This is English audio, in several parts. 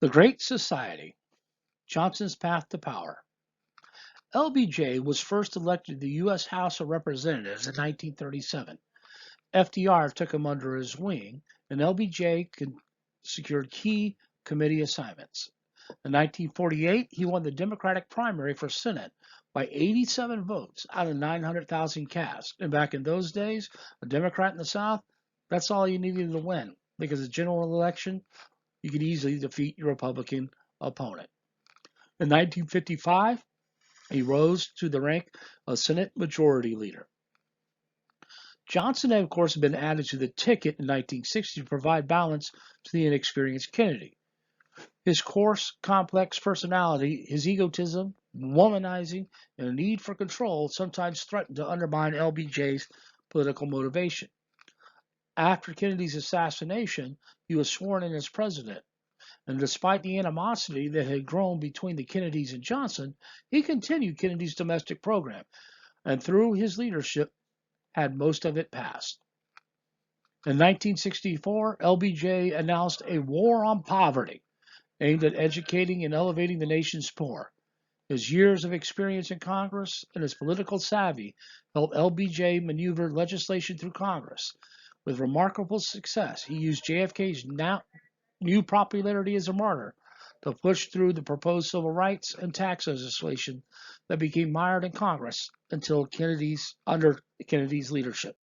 The Great Society, Johnson's Path to Power. LBJ was first elected to the U.S. House of Representatives in 1937. FDR took him under his wing, and LBJ secured key committee assignments. In 1948, he won the Democratic primary for Senate by 87 votes out of 900,000 cast. And back in those days, a Democrat in the South, that's all you needed to win, because a general election, you could easily defeat your Republican opponent. In 1955, he rose to the rank of Senate Majority Leader. Johnson had, of course, been added to the ticket in 1960 to provide balance to the inexperienced Kennedy. His coarse, complex personality, his egotism, womanizing, and a need for control sometimes threatened to undermine LBJ's political motivation. After Kennedy's assassination, he was sworn in as president, and despite the animosity that had grown between the Kennedys and Johnson, he continued Kennedy's domestic program, and through his leadership had most of it passed. In 1964, LBJ announced a war on poverty aimed at educating and elevating the nation's poor. His years of experience in Congress and his political savvy helped LBJ maneuver legislation through Congress. With remarkable success, he used JFK's new popularity as a martyr to push through the proposed civil rights and tax legislation that became mired in Congress until under Kennedy's leadership.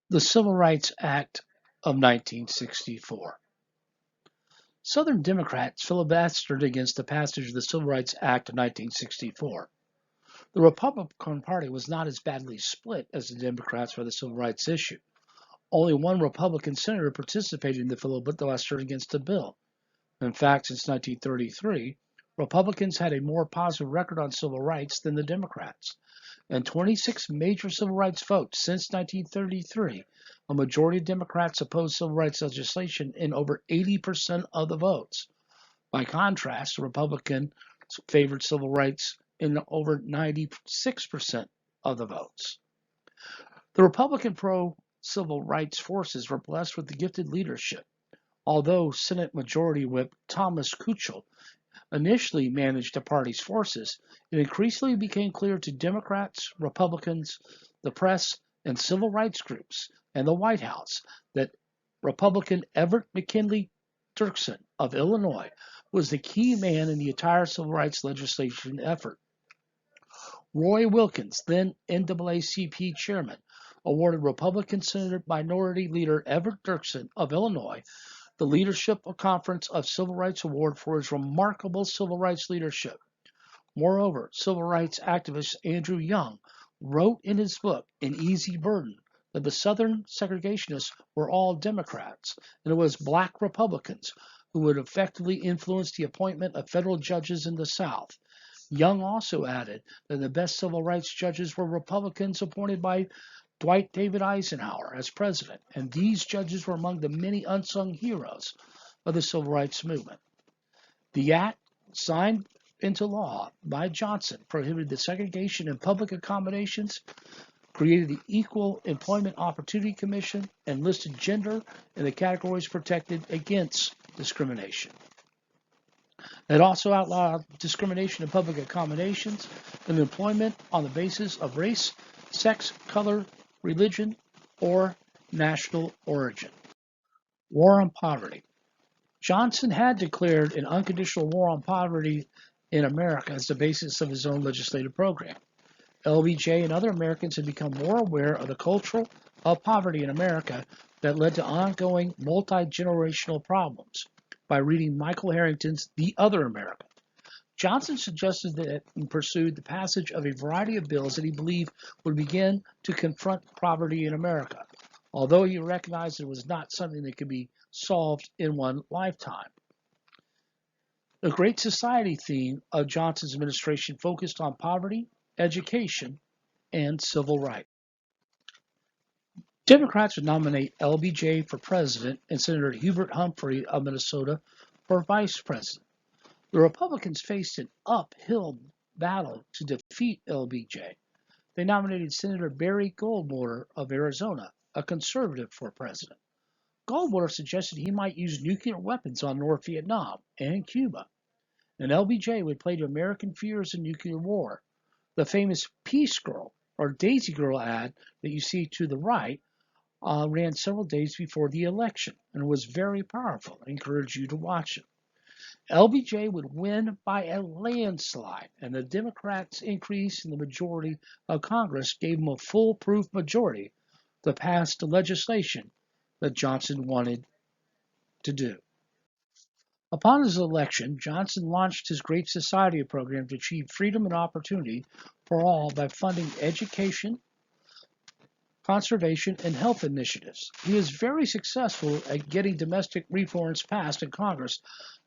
The Civil Rights Act of 1964. Southern Democrats filibustered against the passage of the Civil Rights Act of 1964. The Republican Party was not as badly split as the Democrats for the civil rights issue. Only one Republican senator participated in the filibuster against the bill. In fact, since 1933, Republicans had a more positive record on civil rights than the Democrats. In 26 major civil rights votes since 1933, a majority of Democrats opposed civil rights legislation in over 80% of the votes. By contrast, the Republicans favored civil rights in over 96% of the votes. The Republican pro-civil rights forces were blessed with the gifted leadership. Although Senate Majority Whip Thomas Kuchel initially managed the party's forces, it increasingly became clear to Democrats, Republicans, the press, and civil rights groups, and the White House that Republican Everett McKinley Dirksen of Illinois was the key man in the entire civil rights legislation effort. Roy Wilkins, then NAACP chairman, awarded Republican Senate Minority Leader Everett Dirksen of Illinois the Leadership Conference of Civil Rights Award for his remarkable civil rights leadership. Moreover, civil rights activist Andrew Young wrote in his book, An Easy Burden, that the Southern segregationists were all Democrats, and it was black Republicans who would effectively influence the appointment of federal judges in the South. Young also added that the best civil rights judges were Republicans appointed by Dwight David Eisenhower as president, and these judges were among the many unsung heroes of the civil rights movement. The act, signed into law by Johnson, prohibited the segregation in public accommodations, created the Equal Employment Opportunity Commission, and listed gender in the categories protected against discrimination. It also outlawed discrimination in public accommodations and employment on the basis of race, sex, color, religion, or national origin. War on poverty. Johnson had declared an unconditional war on poverty in America as the basis of his own legislative program. LBJ and other Americans had become more aware of the culture of poverty in America that led to ongoing multi-generational problems by reading Michael Harrington's The Other America. Johnson suggested that and pursued the passage of a variety of bills that he believed would begin to confront poverty in America, although he recognized it was not something that could be solved in one lifetime. The Great Society theme of Johnson's administration focused on poverty, education, and civil rights. Democrats would nominate LBJ for president and Senator Hubert Humphrey of Minnesota for vice president. The Republicans faced an uphill battle to defeat LBJ. They nominated Senator Barry Goldwater of Arizona, a conservative, for president. Goldwater suggested he might use nuclear weapons on North Vietnam and Cuba, and LBJ would play to American fears of nuclear war. The famous Peace Girl or Daisy Girl ad that you see to the right ran several days before the election and was very powerful. I encourage you to watch it. LBJ would win by a landslide, and the Democrats' increase in the majority of Congress gave him a foolproof majority to pass the legislation that Johnson wanted to do. Upon his election, Johnson launched his Great Society program to achieve freedom and opportunity for all by funding education, conservation, and health initiatives. He was very successful at getting domestic reforms passed in Congress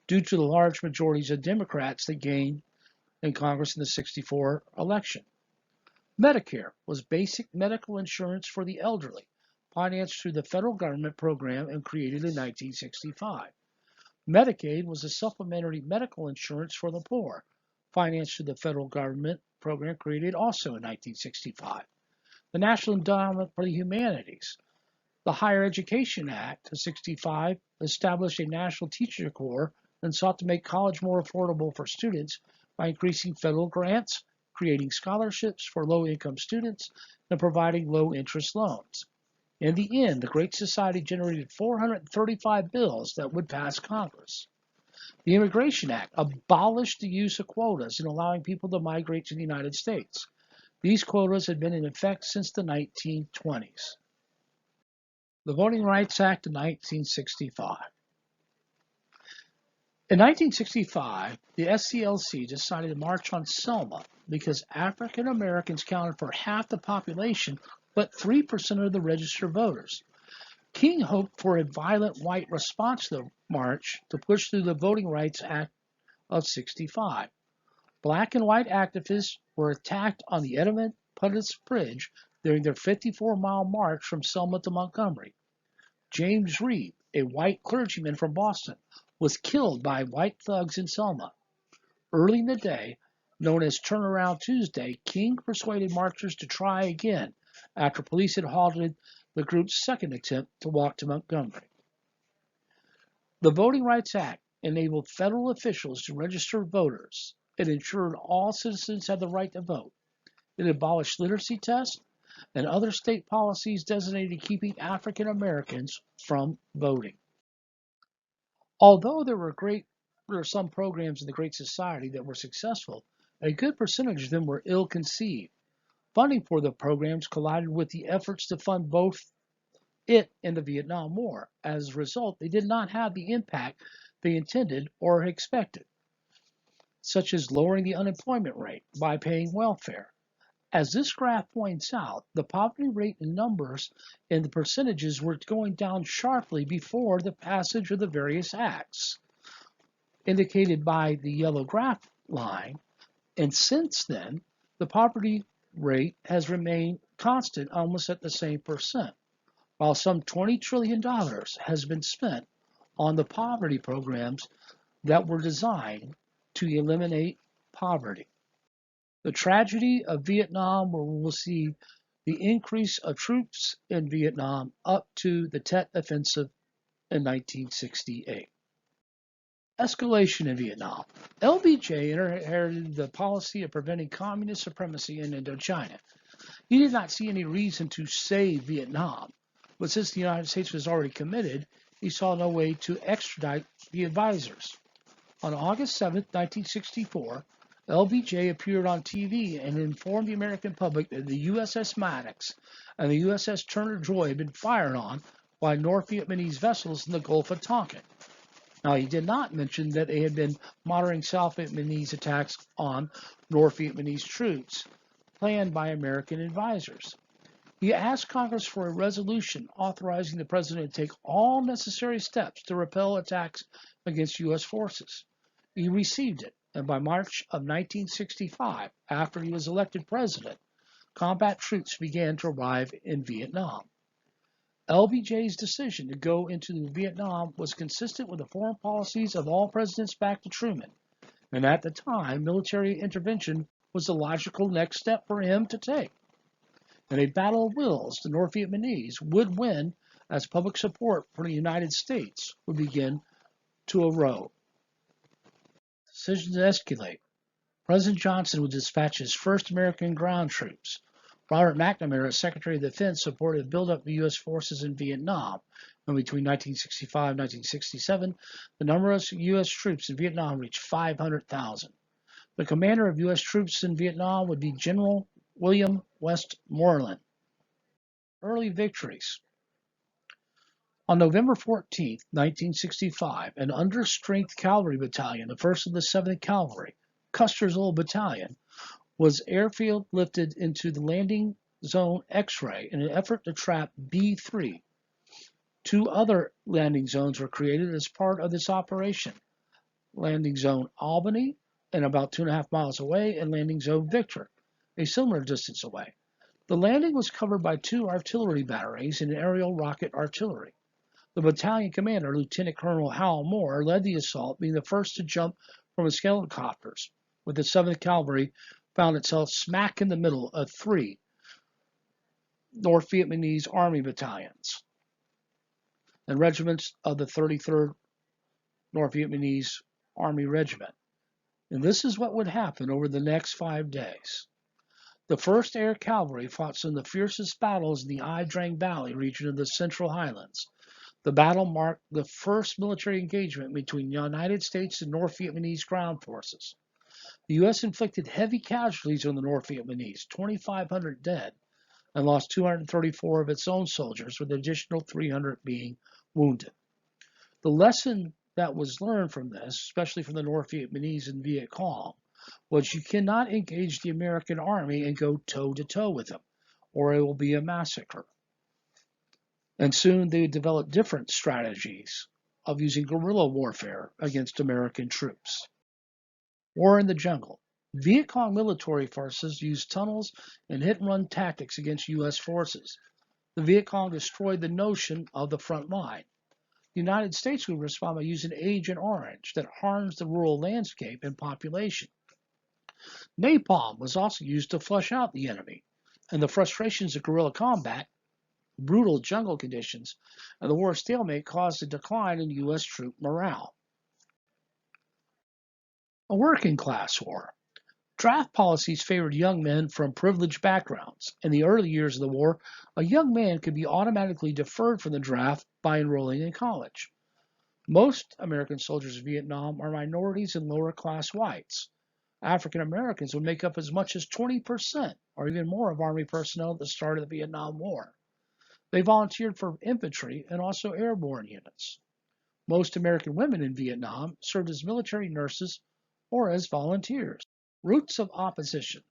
due to the large majorities of Democrats that gained in Congress in the '64 election. Medicare was basic medical insurance for the elderly, financed through the federal government program and created in 1965. Medicaid was a supplementary medical insurance for the poor, financed through the federal government program created also in 1965. The National Endowment for the Humanities. The Higher Education Act of '65 established a national teacher corps and sought to make college more affordable for students by increasing federal grants, creating scholarships for low-income students, and providing low-interest loans. In the end, the Great Society generated 435 bills that would pass Congress. The Immigration Act abolished the use of quotas in allowing people to migrate to the United States. These quotas had been in effect since the 1920s. The Voting Rights Act of 1965. In 1965, the SCLC decided to march on Selma because African Americans counted for half the population but 3% of the registered voters. King hoped for a violent white response to the march to push through the Voting Rights Act of '65. Black and white activists were attacked on the Edmund-Pettus Bridge during their 54-mile march from Selma to Montgomery. James Reed, a white clergyman from Boston, was killed by white thugs in Selma. Early in the day, known as Turnaround Tuesday, King persuaded marchers to try again after police had halted the group's second attempt to walk to Montgomery. The Voting Rights Act enabled federal officials to register voters. It ensured all citizens had the right to vote. It abolished literacy tests and other state policies designated keeping African Americans from voting. Although there were some programs in the Great Society that were successful, a good percentage of them were ill-conceived. Funding for the programs collided with the efforts to fund both it and the Vietnam War. As a result, they did not have the impact they intended or expected, such as lowering the unemployment rate by paying welfare. As this graph points out, the poverty rate in numbers and the percentages were going down sharply before the passage of the various acts, indicated by the yellow graph line, and since then, the poverty rate has remained constant almost at the same percent, while some $20 trillion has been spent on the poverty programs that were designed to eliminate poverty. The tragedy of Vietnam, where we will see the increase of troops in Vietnam up to the Tet Offensive in 1968. Escalation in Vietnam. LBJ inherited the policy of preventing communist supremacy in Indochina. He did not see any reason to save Vietnam, but since the United States was already committed, he saw no way to extradite the advisors. On August 7, 1964, LBJ appeared on TV and informed the American public that the USS Maddox and the USS Turner Joy had been fired on by North Vietnamese vessels in the Gulf of Tonkin. Now, he did not mention that they had been monitoring South Vietnamese attacks on North Vietnamese troops planned by American advisors. He asked Congress for a resolution authorizing the president to take all necessary steps to repel attacks against U.S. forces. He received it, and by March of 1965, after he was elected president, combat troops began to arrive in Vietnam. LBJ's decision to go into Vietnam was consistent with the foreign policies of all presidents back to Truman, and at the time, military intervention was the logical next step for him to take. In a battle of wills, the North Vietnamese would win as public support for the United States would begin to erode. Decision to escalate. President Johnson would dispatch his first American ground troops. Robert McNamara, as Secretary of Defense, supported the buildup of U.S. forces in Vietnam. And between 1965 and 1967, the number of U.S. troops in Vietnam reached 500,000. The commander of U.S. troops in Vietnam would be General William Westmoreland. Early victories. On November 14, 1965, an understrength cavalry battalion, the 1st of the 7th Cavalry, Custer's Old Battalion, was airfield lifted into the landing zone X-ray in an effort to trap B-3. 2 other landing zones were created as part of this operation. Landing Zone Albany, and about 2.5 miles away, and Landing Zone Victor, a similar distance away. The landing was covered by 2 artillery batteries and aerial rocket artillery. The battalion commander, Lieutenant Colonel Hal Moore, led the assault, being the first to jump from his helicopters, with the 7th Cavalry found itself smack in the middle of 3 North Vietnamese Army battalions and regiments of the 33rd North Vietnamese Army Regiment. And this is what would happen over the next 5 days. The 1st Air Cavalry fought some of the fiercest battles in the Ai Drang Valley region of the Central Highlands. The battle marked the first military engagement between the United States and North Vietnamese ground forces. The U.S. inflicted heavy casualties on the North Vietnamese, 2,500 dead, and lost 234 of its own soldiers, with an additional 300 being wounded. The lesson that was learned from this, especially from the North Vietnamese and Viet Cong, was you cannot engage the American army and go toe-to-toe with them, or it will be a massacre. And soon they would develop different strategies of using guerrilla warfare against American troops. War in the jungle. Viet Cong military forces used tunnels and hit-and-run tactics against U.S. forces. The Viet Cong destroyed the notion of the front line. The United States would respond by using Agent Orange that harms the rural landscape and population. Napalm was also used to flush out the enemy, and the frustrations of guerrilla combat, brutal jungle conditions, and the war stalemate caused a decline in U.S. troop morale. A working class war. Draft policies favored young men from privileged backgrounds. In the early years of the war, a young man could be automatically deferred from the draft by enrolling in college. Most American soldiers in Vietnam are minorities and lower class whites. African Americans would make up as much as 20% or even more of Army personnel at the start of the Vietnam War. They volunteered for infantry and also airborne units. Most American women in Vietnam served as military nurses or as volunteers. Roots of opposition.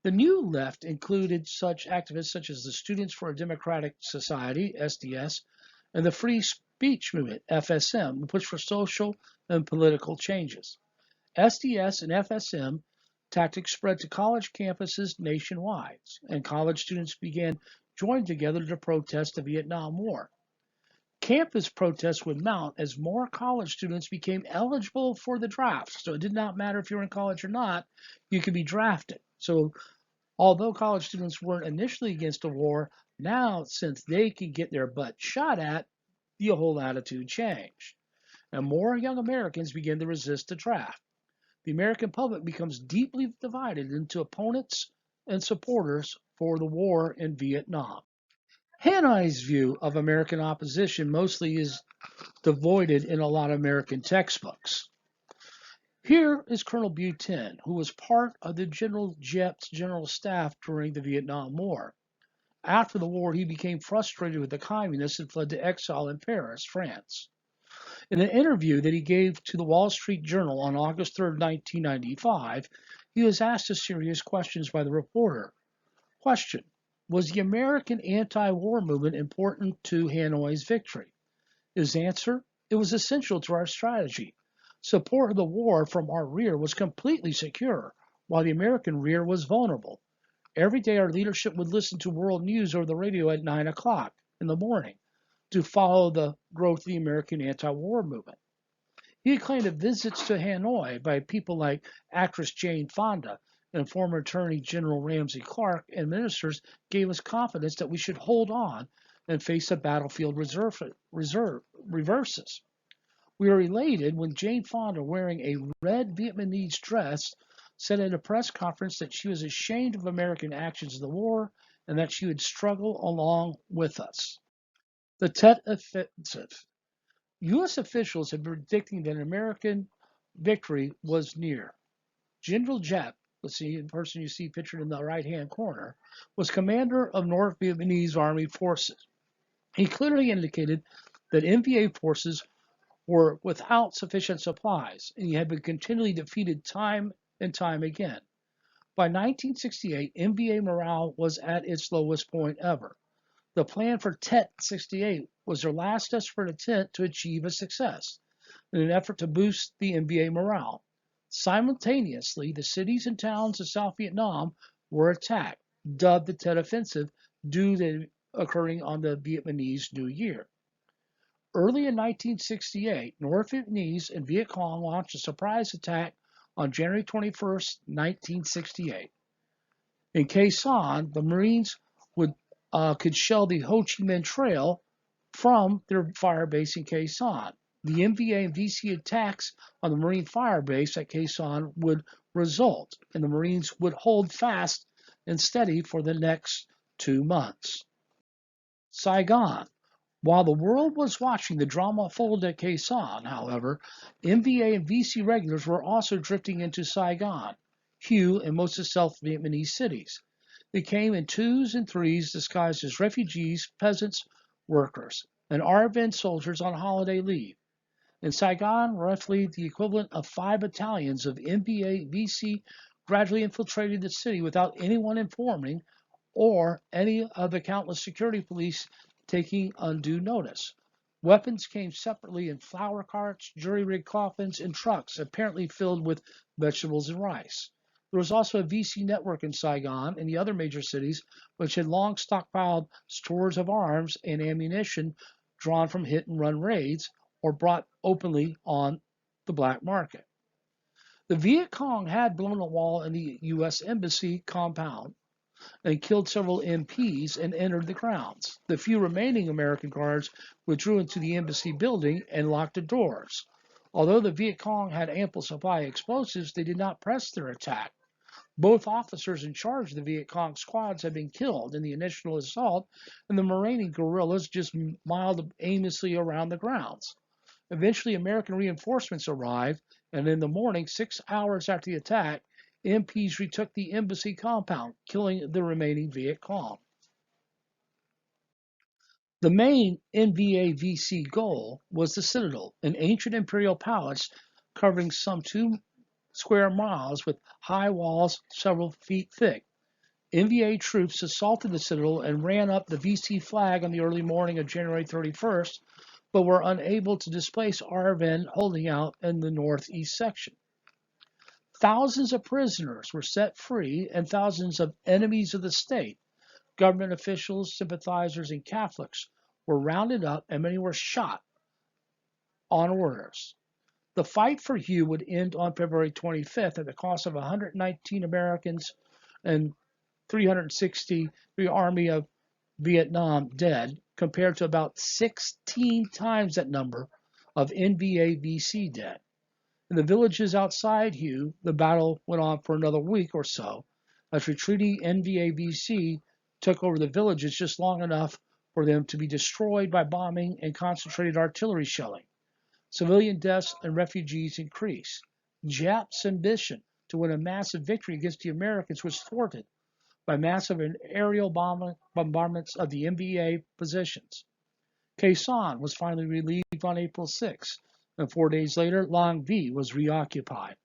The New Left included such activists such as the Students for a Democratic Society, SDS, and the Free Speech Movement, FSM, who pushed for social and political changes. SDS and FSM tactics spread to college campuses nationwide, and college students began joining together to protest the Vietnam War. Campus protests would mount as more college students became eligible for the draft. So it did not matter if you were in college or not, you could be drafted. So although college students weren't initially against the war, now since they could get their butt shot at, the whole attitude changed. And more young Americans began to resist the draft. The American public becomes deeply divided into opponents and supporters for the war in Vietnam. Hanoi's view of American opposition mostly is devoided in a lot of American textbooks. Here is Colonel Buten, who was part of the General Jet's general staff during the Vietnam War. After the war, he became frustrated with the communists and fled to exile in Paris, France. In an interview that he gave to the Wall Street Journal on August 3, 1995, he was asked a series of questions by the reporter. Question: was the American anti-war movement important to Hanoi's victory? His answer: it was essential to our strategy. Support of the war from our rear was completely secure, while the American rear was vulnerable. Every day our leadership would listen to world news over the radio at 9 o'clock in the morning to follow the growth of the American anti-war movement. He claimed that visits to Hanoi by people like actress Jane Fonda and former Attorney General Ramsey Clark and ministers gave us confidence that we should hold on and face the battlefield reverses. We are elated when Jane Fonda, wearing a red Vietnamese dress, said at a press conference that she was ashamed of American actions in the war and that she would struggle along with us. The Tet Offensive. U.S. officials had been predicting that an American victory was near. General Giap, the person you see pictured in the right-hand corner, was commander of North Vietnamese Army forces. He clearly indicated that NVA forces were without sufficient supplies, and he had been continually defeated time and time again. By 1968, NVA morale was at its lowest point ever. The plan for Tet 68 was their last desperate attempt to achieve a success in an effort to boost the NVA morale. Simultaneously, the cities and towns of South Vietnam were attacked, dubbed the Tet Offensive, due to occurring on the Vietnamese New Year. Early in 1968, North Vietnamese and Viet Cong launched a surprise attack on January 21, 1968. In Khe Sanh, the Marines could shell the Ho Chi Minh Trail from their fire base in Khe Sanh. The NVA and VC attacks on the Marine fire base at Khe Sanh would result, and the Marines would hold fast and steady for the next 2 months. Saigon. While the world was watching the drama unfold at Khe Sanh, however, NVA and VC regulars were also drifting into Saigon, Hue, and most of South Vietnamese cities. They came in twos and threes disguised as refugees, peasants, workers, and RVN soldiers on holiday leave. In Saigon, roughly the equivalent of 5 battalions of NVA VC gradually infiltrated the city without anyone informing or any of the countless security police taking undue notice. Weapons came separately in flower carts, jury-rigged coffins, and trucks apparently filled with vegetables and rice. There was also a VC network in Saigon and the other major cities, which had long stockpiled stores of arms and ammunition drawn from hit-and-run raids or brought openly on the black market. The Viet Cong had blown a wall in the U.S. Embassy compound and killed several MPs and entered the grounds. The few remaining American guards withdrew into the embassy building and locked the doors. Although the Viet Cong had ample supply of explosives, they did not press their attack. Both officers in charge of the Viet Cong squads had been killed in the initial assault, and the remaining guerrillas just miled aimlessly around the grounds. Eventually, American reinforcements arrived, and in the morning, 6 hours after the attack, MPs retook the embassy compound, killing the remaining Viet Cong. The main NVA-VC goal was the Citadel, an ancient imperial palace covering some 2 square miles with high walls several feet thick. NVA troops assaulted the Citadel and ran up the VC flag on the early morning of January 31st, but were unable to displace RVN holding out in the northeast section. Thousands of prisoners were set free, and thousands of enemies of the state, government officials, sympathizers, and Catholics were rounded up, and many were shot on orders. The fight for Hue would end on February 25th at the cost of 119 Americans and 360 the Army of Vietnam dead, compared to about 16 times that number of NVA-VC dead. In the villages outside Hue, the battle went on for another week or so, as retreating NVA-VC took over the villages just long enough for them to be destroyed by bombing and concentrated artillery shelling. Civilian deaths and refugees increased. Giap's ambition to win a massive victory against the Americans was thwarted by massive aerial bombardments of the NVA positions. Khe Sanh was finally relieved on April 6, and 4 days later, Lang V was reoccupied.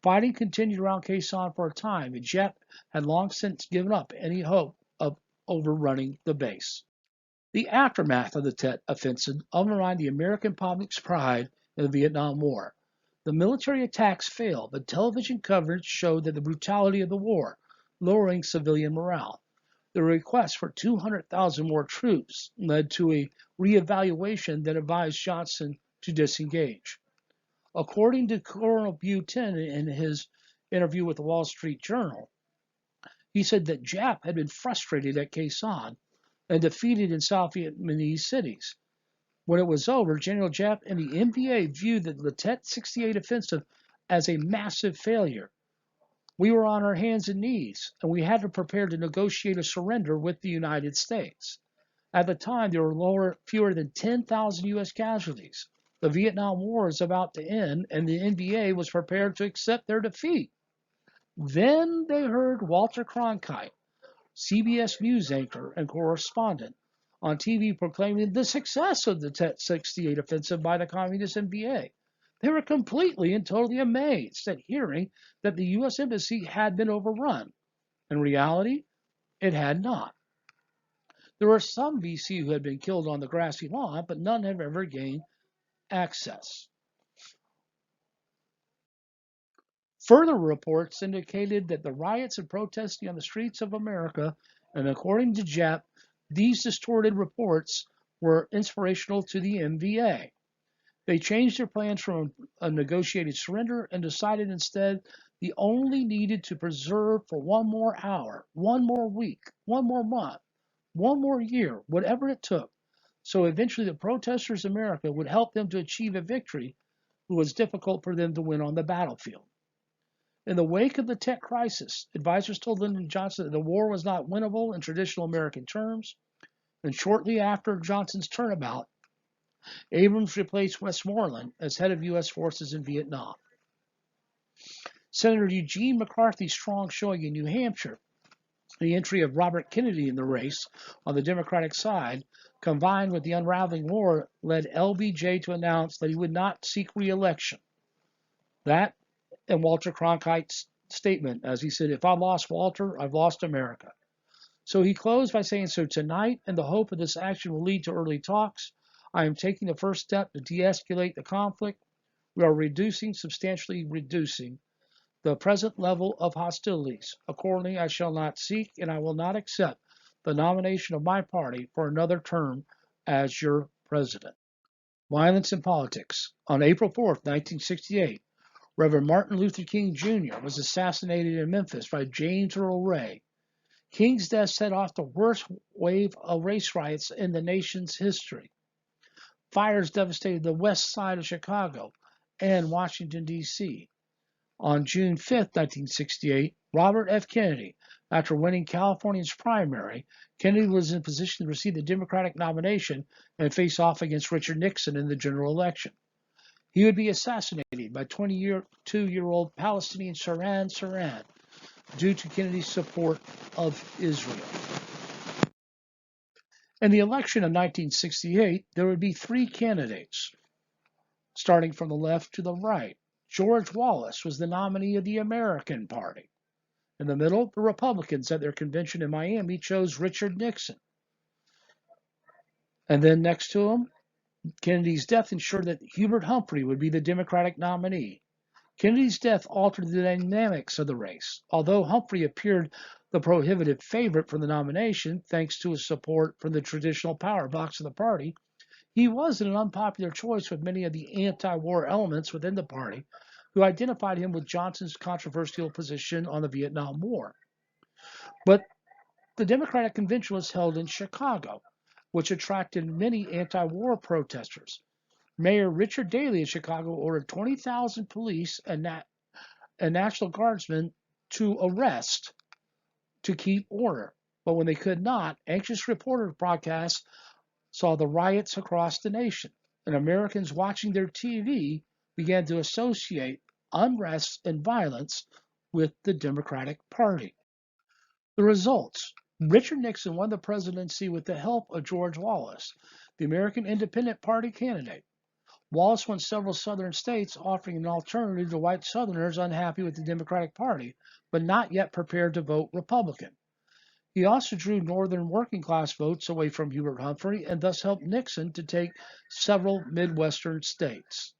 Fighting continued around Khe Sanh for a time, and Giap had long since given up any hope of overrunning the base. The aftermath of the Tet Offensive undermined the American public's pride in the Vietnam War. The military attacks failed, but television coverage showed that the brutality of the war, lowering civilian morale. The request for 200,000 more troops led to a reevaluation that advised Johnson to disengage. According to Colonel Buten in his interview with the Wall Street Journal, he said that Giap had been frustrated at Khe Sanh, and defeated in South Vietnamese cities. When it was over, General Giap and the NBA viewed the Tet 68 offensive as a massive failure. We were on our hands and knees, and we had to prepare to negotiate a surrender with the United States. At the time, there were fewer than 10,000 U.S. casualties. The Vietnam War is about to end, and the NBA was prepared to accept their defeat. Then they heard Walter Cronkite, CBS News anchor and correspondent, on TV proclaiming the success of the Tet 68 offensive by the Communist NBA. They were completely and totally amazed at hearing that the U.S. Embassy had been overrun. In reality, it had not. There were some VC who had been killed on the grassy lawn, but none have ever gained access. Further reports indicated that the riots and protesting on the streets of America, and according to Giap, these distorted reports were inspirational to the MVA. They changed their plans from a negotiated surrender and decided instead they only needed to preserve for one more hour, one more week, one more month, one more year, whatever it took. So eventually the protesters' America would help them to achieve a victory that was difficult for them to win on the battlefield. In the wake of the Tet crisis, advisors told Lyndon Johnson that the war was not winnable in traditional American terms, and shortly after Johnson's turnabout, Abrams replaced Westmoreland as head of U.S. forces in Vietnam. Senator Eugene McCarthy's strong showing in New Hampshire, the entry of Robert Kennedy in the race on the Democratic side, combined with the unraveling war, led LBJ to announce that he would not seek re-election. That and Walter Cronkite's statement, as he said, "If I lost Walter, I've lost America." So he closed by saying, "So tonight, in the hope of this action will lead to early talks, I am taking the first step to de-escalate the conflict. We are substantially reducing, the present level of hostilities. Accordingly, I shall not seek and I will not accept the nomination of my party for another term as your president." Violence in politics. On April 4th, 1968, Reverend Martin Luther King Jr. was assassinated in Memphis by James Earl Ray. King's death set off the worst wave of race riots in the nation's history. Fires devastated the west side of Chicago and Washington, D.C. On June 5, 1968, Robert F. Kennedy, after winning California's primary, Kennedy was in position to receive the Democratic nomination and face off against Richard Nixon in the general election. He would be assassinated by 22-year-old Palestinian Saran due to Kennedy's support of Israel. In the election of 1968, there would be three candidates, starting from the left to the right. George Wallace was the nominee of the American Party. In the middle, the Republicans at their convention in Miami chose Richard Nixon. And then next to him, Kennedy's death ensured that Hubert Humphrey would be the Democratic nominee. Kennedy's death altered the dynamics of the race. Although Humphrey appeared the prohibitive favorite for the nomination, thanks to his support from the traditional power blocks of the party, he was an unpopular choice with many of the anti-war elements within the party, who identified him with Johnson's controversial position on the Vietnam War. But the Democratic convention was held in Chicago, which attracted many anti-war protesters. Mayor Richard Daley in Chicago ordered 20,000 police and National Guardsmen to arrest to keep order. But when they could not, anxious reporter broadcasts saw the riots across the nation, and Americans watching their TV began to associate unrest and violence with the Democratic Party. The results: Richard Nixon won the presidency with the help of George Wallace, the American Independent Party candidate. Wallace won several southern states, offering an alternative to white Southerners unhappy with the Democratic Party, but not yet prepared to vote Republican. He also drew northern working class votes away from Hubert Humphrey and thus helped Nixon to take several Midwestern states.